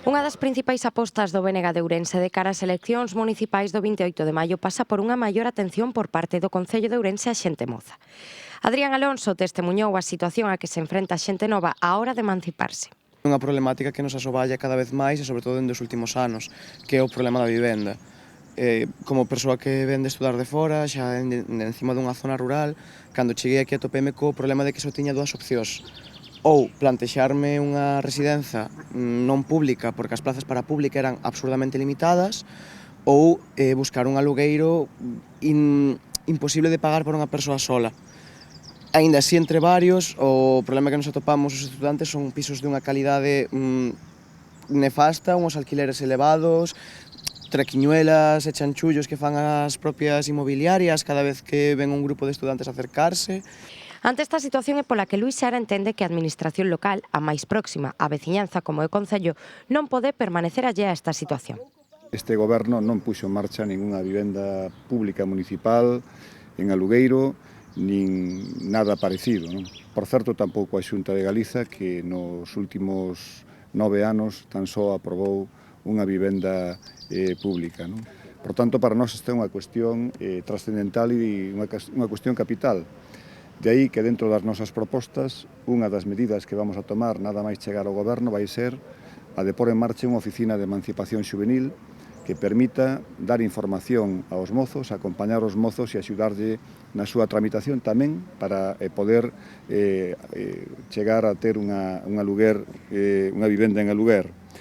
Unha das principais apostas do BNG de Ourense de cara ás eleccións municipais do 28 de maio pasa por unha maior atención por parte do Concello de Ourense á xente moza. Adrián Alonso testemuñou a situación a que se enfrenta a xente nova á hora de emanciparse. Unha problemática que nos asoballa cada vez máis e sobre todo nos últimos anos, que é o problema da vivenda. Como persoa que ven de estudar de fora, xa encima dunha zona rural, cando cheguei aquí atopeme co problema de que só tiña dúas opcións. Ou plantexarme unha residenza non pública, porque as plazas para a pública eran absurdamente limitadas, ou buscar un alugueiro imposible de pagar por unha persoa sola. Aínda así, entre varios, o problema que nos atopamos os estudantes son pisos dunha calidade nefasta, uns alquileres elevados, traquiñuelas e chanchullos que fan as propias inmobiliarias cada vez que ven un grupo de estudantes acercarse. Ante esta situación é pola que Luís Seara entende que a administración local, a máis próxima á veciñanza como é o Concello, non pode permanecer allea a esta situación. Este goberno non puxo en marcha ningunha vivenda pública municipal en alugueiro, nin nada parecido, non? Por certo, tampouco a Xunta de Galiza, que nos últimos 9 anos tan só aprobou unha vivenda pública, non? Por tanto, para nós esta é unha cuestión trascendental e unha cuestión capital. De aí que dentro das nosas propostas, unha das medidas que vamos a tomar nada máis chegar ao goberno vai ser a de pôr en marcha unha oficina de emancipación juvenil que permita dar información aos mozos, acompañar os mozos e axudarlle na súa tramitación tamén para poder chegar a ter unha vivenda en aluguer.